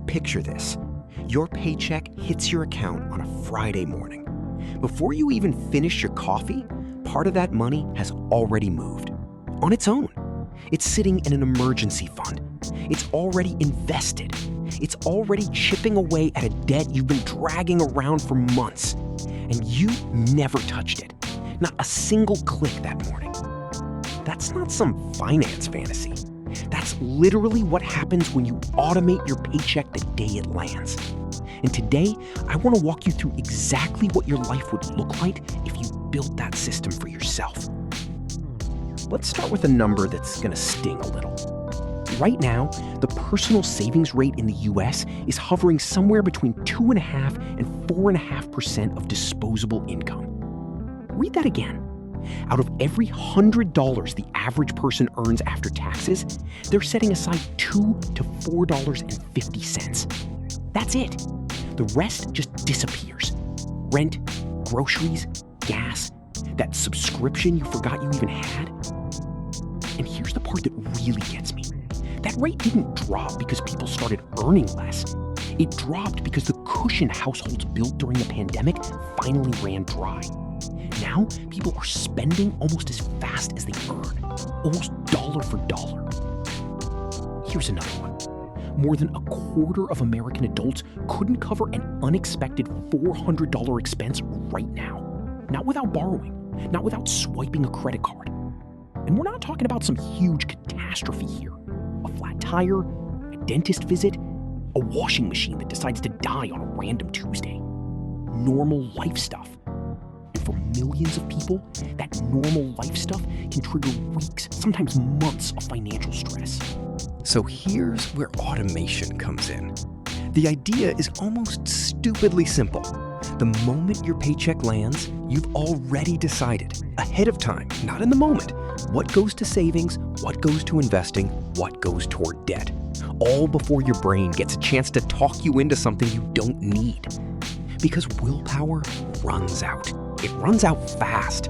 Picture this. Your paycheck hits your account on a Friday morning. Before you even finish your coffee, part of that money has already moved. On its own. It's sitting in an emergency fund. It's already invested. It's already chipping away at a debt you've been dragging around for months. And you never touched it. Not a single click that morning. That's not some finance fantasy. That's literally what happens when you automate your paycheck the day it lands. And today, I want to walk you through exactly what your life would look like if you built that system for yourself. Let's start with a number that's going to sting a little. Right now, the personal savings rate in the US is hovering somewhere between 2.5% and 4.5% of disposable income. Read that again. Out of every $100 the average person earns after taxes, they're setting aside $2 to $4.50. That's it. The rest just disappears. Rent, groceries, gas, that subscription you forgot you even had. And here's the part that really gets me. That rate didn't drop because people started earning less. It dropped because the cushion households built during the pandemic finally ran dry. Now, people are spending almost as fast as they earn, almost dollar for dollar. Here's another one. More than a quarter of American adults couldn't cover an unexpected $400 expense right now. Not without borrowing, not without swiping a credit card. And we're not talking about some huge catastrophe here. A flat tire, a dentist visit, a washing machine that decides to die on a random Tuesday. Normal life stuff. And for millions of people, that normal life stuff can trigger weeks, sometimes months of financial stress. So here's where automation comes in. The idea is almost stupidly simple. The moment your paycheck lands, you've already decided, ahead of time, not in the moment, what goes to savings, what goes to investing, what goes toward debt. All before your brain gets a chance to talk you into something you don't need. Because willpower runs out. It runs out fast.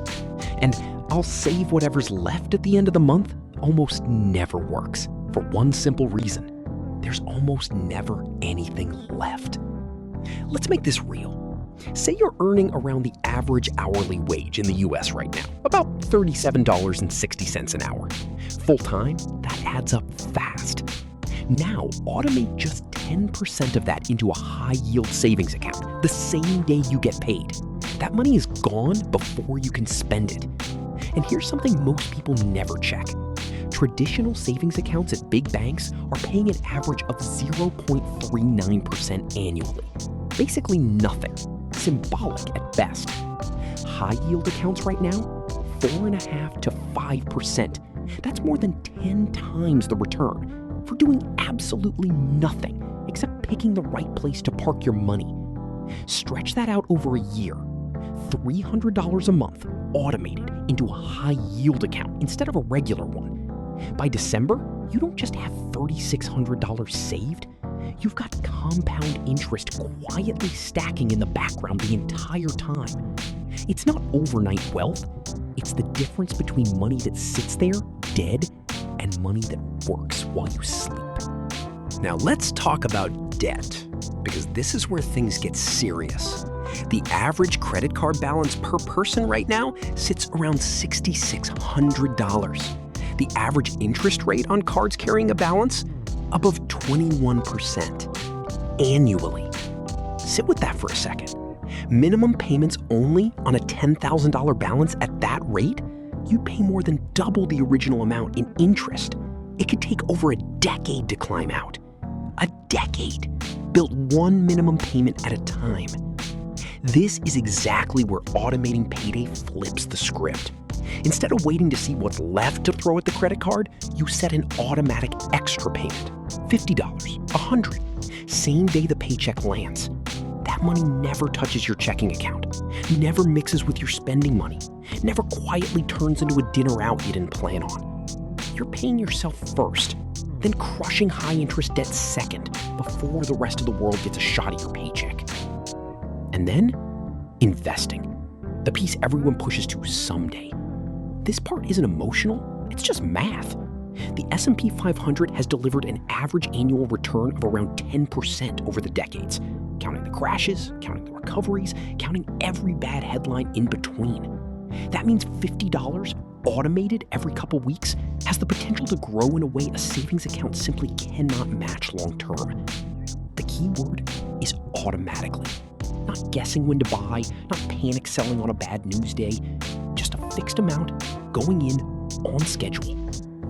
And I'll save whatever's left at the end of the month almost never works. For one simple reason. There's almost never anything left. Let's make this real. Say you're earning around the average hourly wage in the US right now, about $37.60 an hour. Full-time, that adds up fast. Now, automate just 10% of that into a high-yield savings account the same day you get paid. That money is gone before you can spend it. And here's something most people never check. Traditional savings accounts at big banks are paying an average of 0.39% annually. Basically nothing. Symbolic at best. High-yield accounts right now, 4.5% to 5%. That's more than 10 times the return for doing absolutely nothing except picking the right place to park your money. Stretch that out over a year. $300 a month automated into a high-yield account instead of a regular one. By December, you don't just have $3,600 saved. You've got compound interest quietly stacking in the background the entire time. It's not overnight wealth. It's the difference between money that sits there, dead, and money that works while you sleep. Now let's talk about debt, because this is where things get serious. The average credit card balance per person right now sits around $6,600. The average interest rate on cards carrying a balance? Above 21% annually. Sit with that for a second. Minimum payments only on a $10,000 balance at that rate? You'd pay more than double the original amount in interest. It could take over a decade to climb out. A decade. Built one minimum payment at a time. This is exactly where automating Payday flips the script. Instead of waiting to see what's left to throw at the credit card, you set an automatic extra payment. $50, $100, same day the paycheck lands. That money never touches your checking account, never mixes with your spending money, never quietly turns into a dinner out you didn't plan on. You're paying yourself first, then crushing high-interest debt second, before the rest of the world gets a shot at your paycheck. And then, investing. The piece everyone pushes to someday. This part isn't emotional, it's just math. The S&P 500 has delivered an average annual return of around 10% over the decades, counting the crashes, counting the recoveries, counting every bad headline in between. That means $50 automated every couple weeks has the potential to grow in a way a savings account simply cannot match long term. The key word is automatically. Not guessing when to buy, not panic selling on a bad news day, just a fixed amount going in on schedule,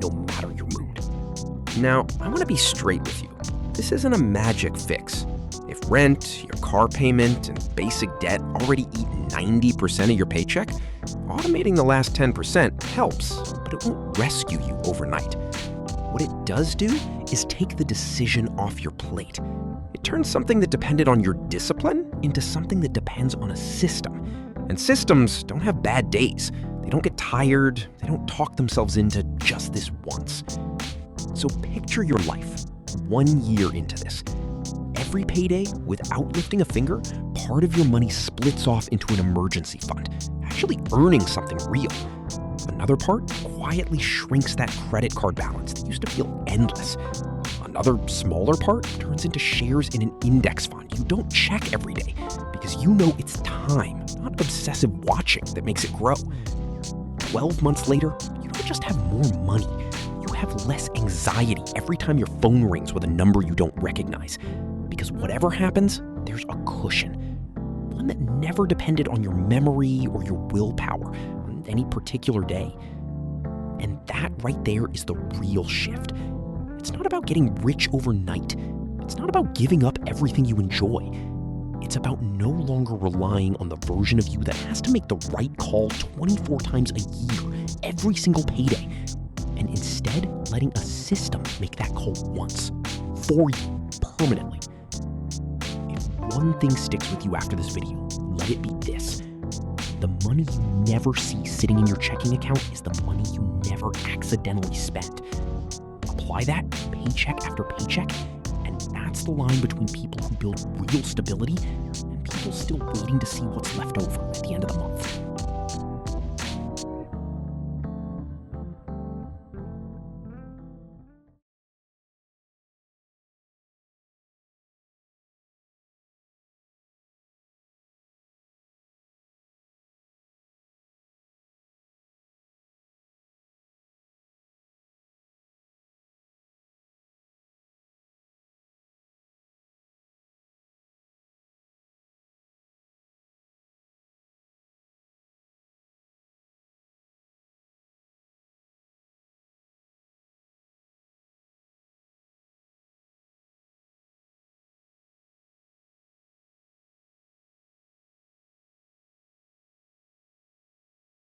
no matter your mood. Now, I want to be straight with you. This isn't a magic fix. If rent, your car payment, and basic debt already eat 90% of your paycheck, automating the last 10% helps, but it won't rescue you overnight. What it does do is take the decision off your plate. It turns something that depended on your discipline into something that depends on a system. And systems don't have bad days. They don't get tired. They don't talk themselves into just this once. So picture your life 1 year into this. Every payday, without lifting a finger, part of your money splits off into an emergency fund, actually earning something real. Another part quietly shrinks that credit card balance that used to feel endless. Another smaller part turns into shares in an index fund you don't check every day because you know it's time, not obsessive watching, that makes it grow. 12 months later, you don't just have more money. You have less anxiety every time your phone rings with a number you don't recognize. Because whatever happens, there's a cushion. One that never depended on your memory or your willpower on any particular day. And that right there is the real shift. It's not about getting rich overnight. It's not about giving up everything you enjoy. It's about no longer relying on the version of you that has to make the right call 24 times a year, every single payday, and instead letting a system make that call once, for you, permanently. If one thing sticks with you after this video, let it be this. The money you never see sitting in your checking account is the money you never accidentally spent. Apply that paycheck after paycheck, and that's the line between people who build real stability and people still waiting to see what's left over at the end of the month.